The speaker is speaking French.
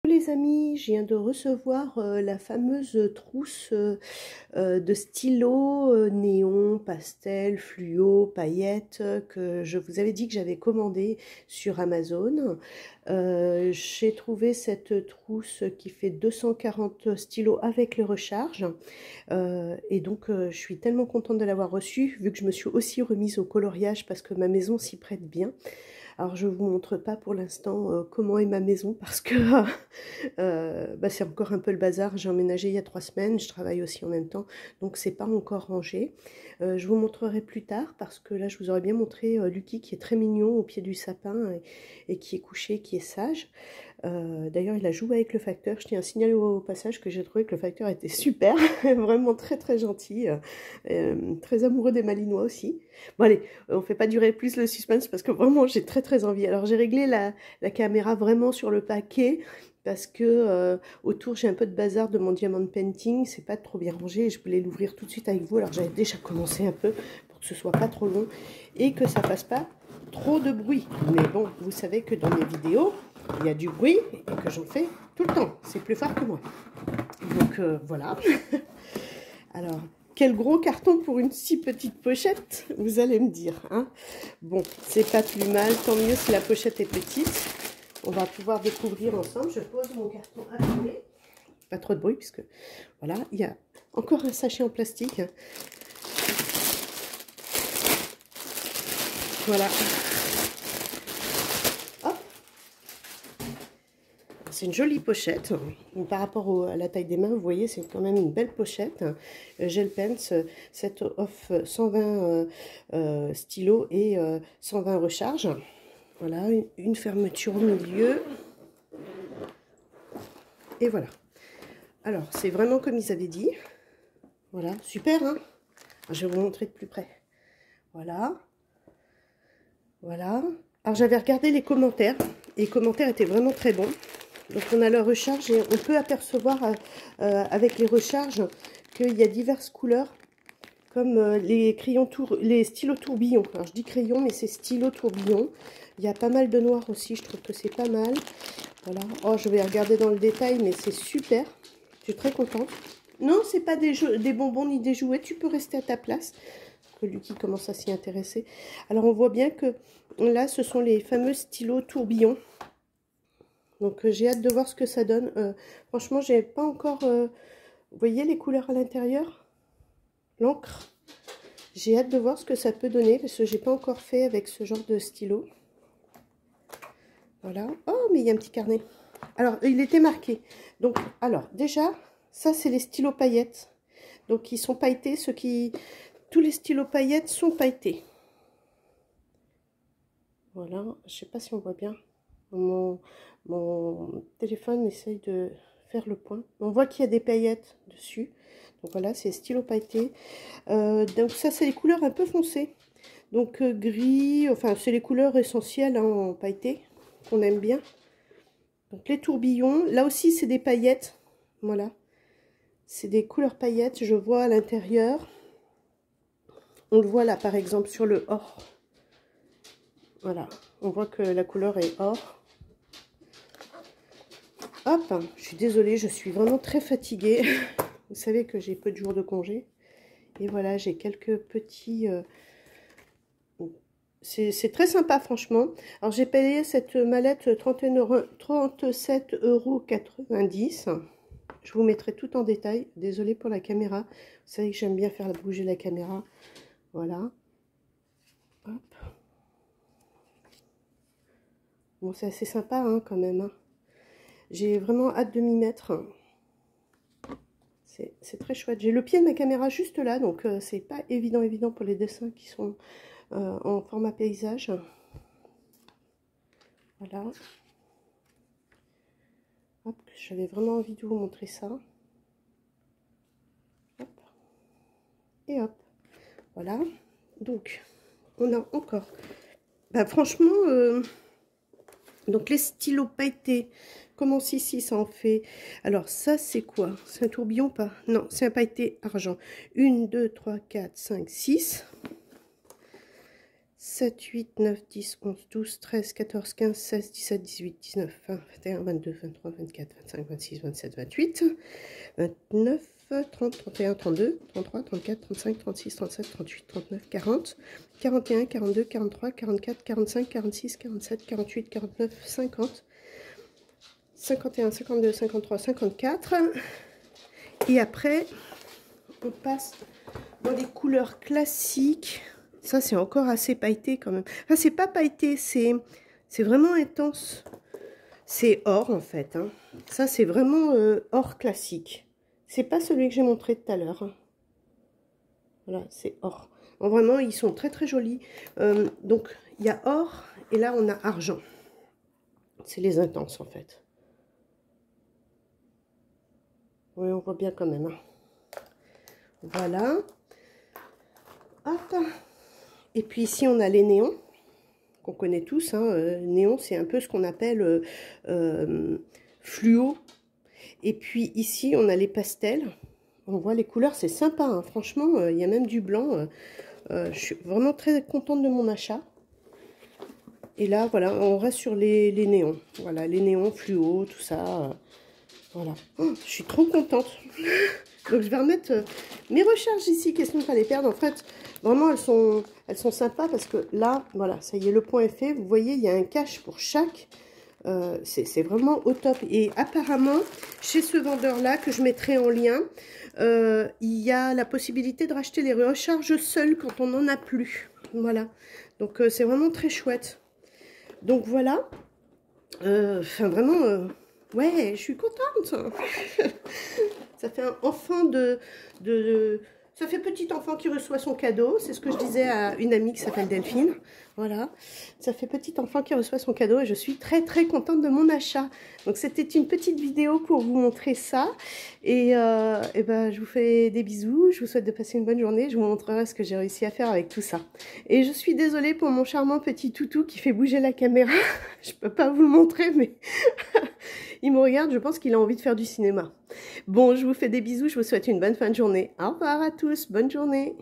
Les amis, je viens de recevoir la fameuse trousse de stylos néon, pastel, fluo, paillettes que je vous avais dit que j'avais commandé sur Amazon. J'ai trouvé cette trousse qui fait 240 stylos avec les recharges et donc je suis tellement contente de l'avoir reçue vu que je me suis aussi remise au coloriage parce que ma maison s'y prête bien. Alors je ne vous montre pas pour l'instant comment est ma maison parce que c'est encore un peu le bazar. J'ai emménagé il y a 3 semaines, je travaille aussi en même temps, donc c'est pas encore rangé. Je vous montrerai plus tard parce que là je vous aurais bien montré Lucky qui est très mignon au pied du sapin et qui est couché, qui est sage. D'ailleurs il a joué avec le facteur. Je tiens à signaler au passage que j'ai trouvé que le facteur était super, vraiment très très gentil, très amoureux des Malinois aussi. Bon allez, on fait pas durer plus le suspense parce que vraiment j'ai très très envie. Alors j'ai réglé la caméra vraiment sur le paquet parce que autour j'ai un peu de bazar de mon diamond painting, c'est pas trop bien rangé et je voulais l'ouvrir tout de suite avec vous. Alors j'avais déjà commencé un peu pour que ce soit pas trop long et que ça fasse pas trop de bruit. Mais bon, vous savez que dans mes vidéos il y a du bruit et que j'en fais tout le temps, c'est plus fort que moi. Donc voilà. Alors quel gros carton pour une si petite pochette, vous allez me dire, hein. Bon, c'est pas plus mal, tant mieux si la pochette est petite. On va pouvoir découvrir ensemble. Je pose mon carton à coller. Pas trop de bruit puisque voilà, il y a encore un sachet en plastique. Voilà. Hop. C'est une jolie pochette. Par rapport à la taille des mains, vous voyez, c'est quand même une belle pochette. Gel Pens, set off 120 stylos et 120 recharges. Voilà, une fermeture au milieu. Et voilà. Alors, c'est vraiment comme ils avaient dit. Voilà, super, hein. Je vais vous montrer de plus près. Voilà. Voilà. Alors, j'avais regardé les commentaires. Et les commentaires étaient vraiment très bons. Donc, on a la recharge et on peut apercevoir avec les recharges qu'il y a diverses couleurs. Comme les stylos tourbillons. Alors, je dis crayon, mais c'est stylo tourbillon. Il y a pas mal de noir aussi. Je trouve que c'est pas mal. Voilà. Oh, je vais regarder dans le détail, mais c'est super. Je suis très contente. Non, c'est pas des bonbons ni des jouets. Tu peux rester à ta place. Que Lucky commence à s'y intéresser. Alors, on voit bien que là, ce sont les fameux stylos tourbillons. Donc, j'ai hâte de voir ce que ça donne. Franchement, j'ai pas encore... vous voyez les couleurs à l'intérieur? L'encre. J'ai hâte de voir ce que ça peut donner parce que j'ai pas encore fait avec ce genre de stylo. Voilà. Oh, mais il y a un petit carnet. Alors, il était marqué. Donc, alors, déjà, ça, c'est les stylos paillettes. Donc, ils sont pailletés. Tous les stylos paillettes sont pailletés. Voilà. Je sais pas si on voit bien. Mon téléphone essaye de faire le point. On voit qu'il y a des paillettes dessus. Donc, voilà, c'est stylos pailletés. Donc, ça, c'est les couleurs un peu foncées. Donc, gris. Enfin, c'est les couleurs essentielles hein, en pailleté qu'on aime bien. Donc les tourbillons, là aussi c'est des paillettes, voilà, c'est des couleurs paillettes, je vois à l'intérieur, on le voit là par exemple sur le or, voilà, on voit que la couleur est or. Hop, je suis désolée, je suis vraiment très fatiguée, vous savez que j'ai peu de jours de congé, et voilà, j'ai quelques petits... C'est très sympa franchement. Alors j'ai payé cette mallette 37,90 €. Je vous mettrai tout en détail. Désolée pour la caméra. Vous savez que j'aime bien faire bouger la caméra. Voilà. Hop. Bon, c'est assez sympa hein, quand même. Hein. J'ai vraiment hâte de m'y mettre. C'est très chouette. J'ai le pied de ma caméra juste là. Donc c'est pas évident pour les dessins qui sont en format paysage. Voilà. Hop, j'avais vraiment envie de vous montrer ça. Hop. Et hop. Voilà. Donc, on a encore... Bah, franchement, donc les stylos pailletés, comment si ça en fait. Alors, ça, c'est quoi? C'est un tourbillon pas? Non, c'est un pailleté argent. 1, 2, 3, 4, 5, 6. 7, 8, 9, 10, 11, 12, 13, 14, 15, 16, 17, 18, 19, 20, 21, 22, 23, 24, 25, 26, 27, 28, 29, 30, 31, 32, 33, 34, 35, 36, 37, 38, 39, 40, 41, 42, 43, 44, 45, 46, 47, 48, 49, 50, 51, 52, 53, 54. Et après, on passe dans les couleurs classiques. Ça, c'est encore assez pailleté quand même. Enfin, c'est pas pailleté, c'est vraiment intense. C'est or, en fait. Hein. Ça, c'est vraiment or classique. C'est pas celui que j'ai montré tout à l'heure. Hein. Voilà, c'est or. Donc, vraiment, ils sont très, très jolis. Donc, il y a or et là, on a argent. C'est les intenses, en fait. Oui, on voit bien quand même. Hein. Voilà. Hop. Et puis ici, on a les néons, qu'on connaît tous. Hein. Néon, c'est un peu ce qu'on appelle fluo. Et puis ici, on a les pastels. On voit les couleurs, c'est sympa. Hein. Franchement, il y a même du blanc. Je suis vraiment très contente de mon achat. Et là, voilà, on reste sur les néons. Voilà, les néons fluo, tout ça. Voilà. Oh, je suis trop contente. Donc, je vais remettre mes recharges ici, question de ne pas les perdre. En fait, vraiment, elles sont sympas parce que là, voilà, ça y est, le point est fait. Vous voyez, il y a un cache pour chaque. C'est vraiment au top. Et apparemment, chez ce vendeur-là, que je mettrai en lien, il y a la possibilité de racheter les recharges seules quand on n'en a plus. Voilà. Donc, c'est vraiment très chouette. Donc, voilà. Enfin, vraiment... ouais, je suis contente. Ça fait un enfant ça fait petit enfant qui reçoit son cadeau. C'est ce que je disais à une amie qui s'appelle Delphine. Voilà. Ça fait petit enfant qui reçoit son cadeau et je suis très très contente de mon achat. Donc c'était une petite vidéo pour vous montrer ça. Et ben, je vous fais des bisous. Je vous souhaite de passer une bonne journée. Je vous montrerai ce que j'ai réussi à faire avec tout ça. Et je suis désolée pour mon charmant petit toutou qui fait bouger la caméra. Je peux pas vous le montrer, mais... il me regarde, je pense qu'il a envie de faire du cinéma. Bon, je vous fais des bisous, je vous souhaite une bonne fin de journée. Au revoir à tous, bonne journée.